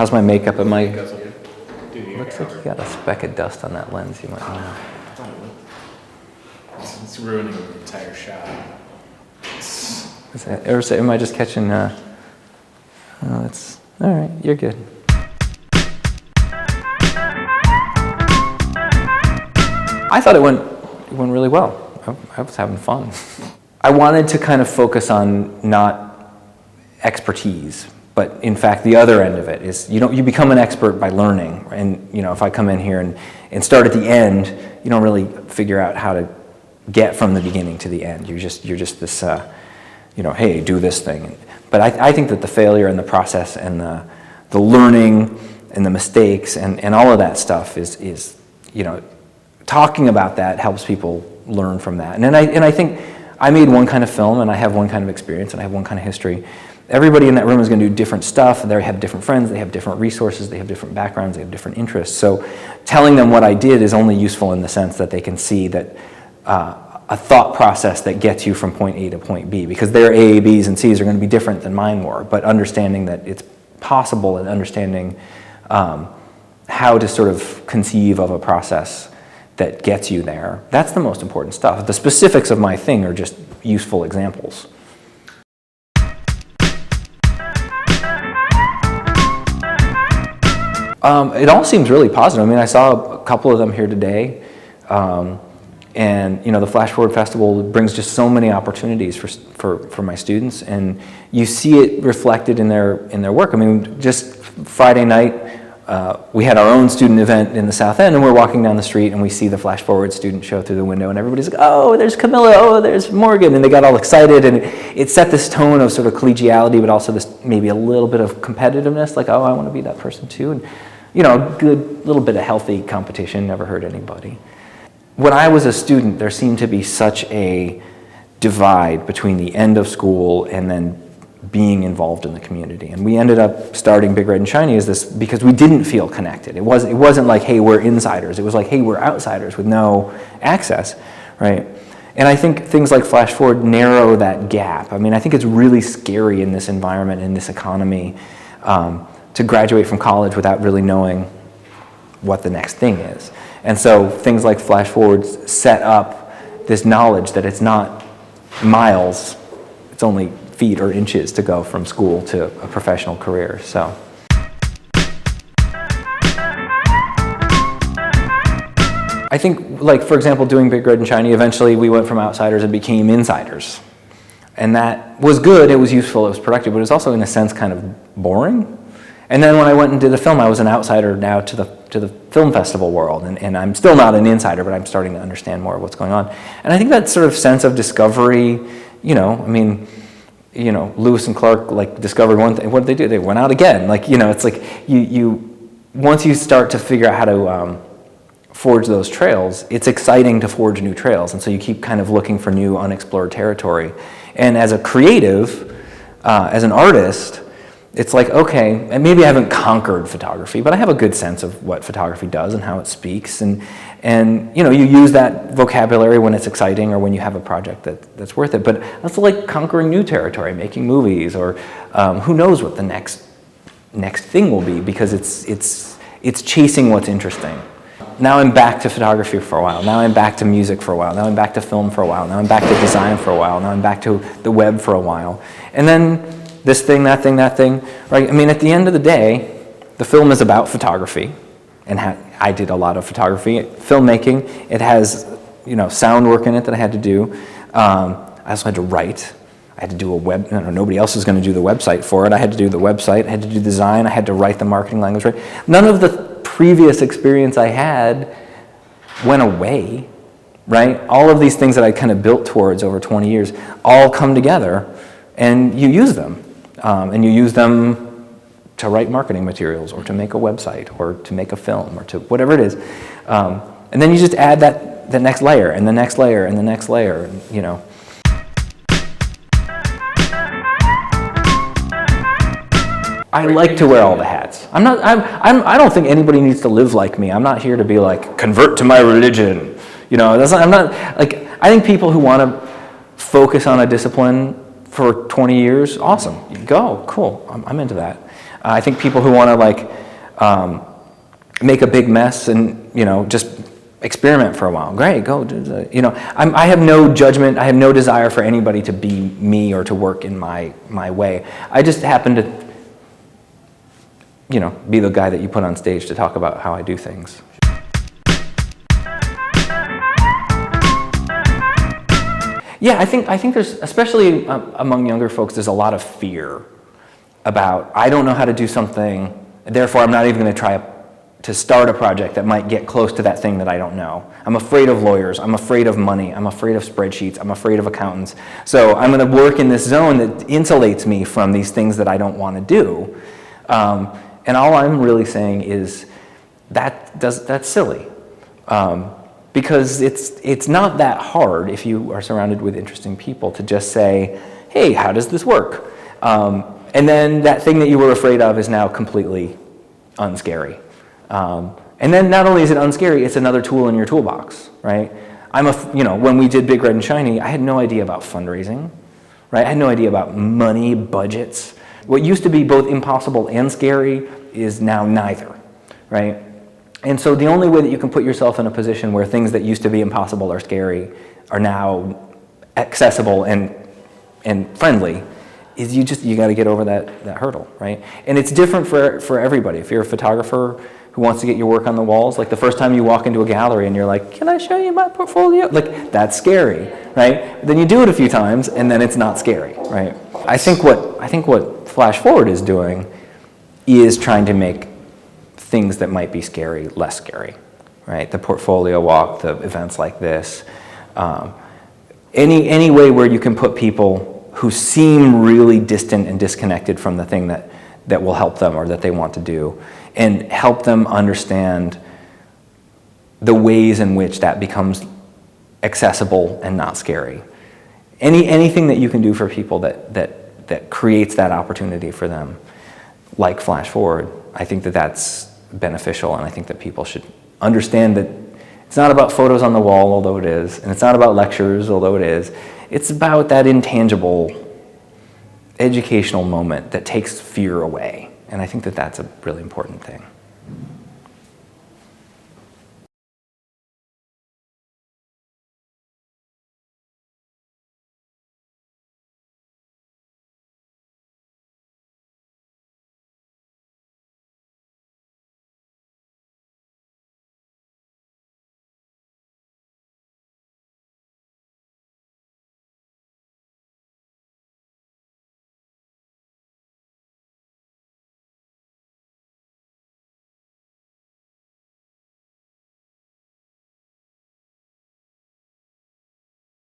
How's my makeup? Am I? Looks Looks like you got a speck of dust on that lens. You might know. It's ruining the entire shot. Or am I just catching? It's all right. You're good. I thought it went really well. I was having fun. I wanted to kind of focus on not expertise, but in fact the other end of it is you become an expert by learning. And if I come in here and start at the end, you don't really figure out how to get from the beginning to the end. You're just this hey, do this thing. But I think that the failure and the process and the learning and the mistakes and all of that stuff is talking about that helps people learn from that. And I think I made one kind of film and I have one kind of experience and I have one kind of history. Everybody in that room is going to do different stuff. They have different friends, they have different resources, they have different backgrounds, they have different interests. So telling them what I did is only useful in the sense that they can see that a thought process that gets you from point A to point B, because their A, B's, and C's are going to be different than mine were, but understanding that it's possible and understanding how to sort of conceive of a process that gets you there. That's the most important stuff. The specifics of my thing are just useful examples. It all seems really positive. I mean, I saw a couple of them here today. And the Flash Forward Festival brings just so many opportunities for my students, and you see it reflected in their work. I mean, just Friday night, we had our own student event in the South End, and we're walking down the street, and we see the Flash Forward student show through the window, and everybody's like, "Oh, there's Camilla! Oh, there's Morgan!" And they got all excited, and it set this tone of sort of collegiality, but also this maybe a little bit of competitiveness, like, "Oh, I want to be that person too," and a good little bit of healthy competition never hurt anybody. When I was a student, there seemed to be such a divide between the end of school and then being involved in the community. And we ended up starting Big Red and Shiny as this because we didn't feel connected. It wasn't like, hey, we're insiders. It was like, hey, we're outsiders with no access, right? And I think things like Flash Forward narrow that gap. I mean, I think it's really scary in this environment, in this economy, to graduate from college without really knowing what the next thing is. And so things like Flash Forwards set up this knowledge that it's not miles, it's only feet or inches to go from school to a professional career. So I think, like, for example, doing Big Red and Shiny, eventually we went from outsiders and became insiders. And that was good, it was useful, it was productive, but it was also in a sense kind of boring. And then when I went and did the film, I was an outsider now to the film festival world, and I'm still not an insider, but I'm starting to understand more of what's going on. And I think that sort of sense of discovery, Lewis and Clark discovered one thing. What did they do? They went out again. It's like you once you start to figure out how to forge those trails, it's exciting to forge new trails, and so you keep kind of looking for new unexplored territory. And as a creative, as an artist, it's like, okay, and maybe I haven't conquered photography, but I have a good sense of what photography does and how it speaks, and you use that vocabulary when it's exciting or when you have a project that's worth it. But that's like conquering new territory, making movies, or who knows what the next thing will be, because it's chasing what's interesting. Now I'm back to photography for a while. Now I'm back to music for a while. Now I'm back to film for a while. Now I'm back to design for a while. Now I'm back to the web for a while, and then this thing, that thing, right? I mean, at the end of the day, the film is about photography, and I did a lot of photography, filmmaking. It has, sound work in it that I had to do. I also had to write. I had to do nobody else was going to do the website for it. I had to do the website. I had to do design. I had to write the marketing language, right? None of the previous experience I had went away, right? All of these things that I kind of built towards over 20 years all come together, and you use them. And you use them to write marketing materials, or to make a website, or to make a film, or to whatever it is. And then you just add the next layer, and the next layer, and the next layer, I like to wear all the hats. I don't think anybody needs to live like me. I'm not here to be like, convert to my religion. I think people who want to focus on a discipline for 20 years, awesome. Go, cool, I'm into that. I think people who want to like make a big mess and, you know, just experiment for a while, great, go, you know, I have no judgment, I have no desire for anybody to be me or to work in my way. I just happen to, you know, be the guy that you put on stage to talk about how I do things. Yeah, I think there's, especially among younger folks, there's a lot of fear about, I don't know how to do something, therefore I'm not even going to try to start a project that might get close to that thing that I don't know. I'm afraid of lawyers, I'm afraid of money, I'm afraid of spreadsheets, I'm afraid of accountants. So I'm going to work in this zone that insulates me from these things that I don't want to do. And all I'm really saying is that's silly. Because it's not that hard if you are surrounded with interesting people to just say, hey, how does this work? And then that thing that you were afraid of is now completely unscary. And then not only is it unscary, it's another tool in your toolbox, right? You know, when we did Big Red and Shiny, I had no idea about fundraising, right? I had no idea about money, budgets. What used to be both impossible and scary is now neither, right? And so the only way that you can put yourself in a position where things that used to be impossible or scary are now accessible and friendly is you got to get over that hurdle, right? And it's different for everybody. If you're a photographer who wants to get your work on the walls, like the first time you walk into a gallery and you're like, can I show you my portfolio? Like, that's scary, right? Then you do it a few times and then it's not scary, right? I think what Flash Forward is doing is trying to make things that might be scary less scary, right? The portfolio walk, the events like this, any way where you can put people who seem really distant and disconnected from the thing that will help them or that they want to do, and help them understand the ways in which that becomes accessible and not scary. Anything that you can do for people that creates that opportunity for them, like Flash Forward, I think that's beneficial, and I think that people should understand that it's not about photos on the wall, although it is, and it's not about lectures, although it is. It's about that intangible educational moment that takes fear away, and I think that that's a really important thing.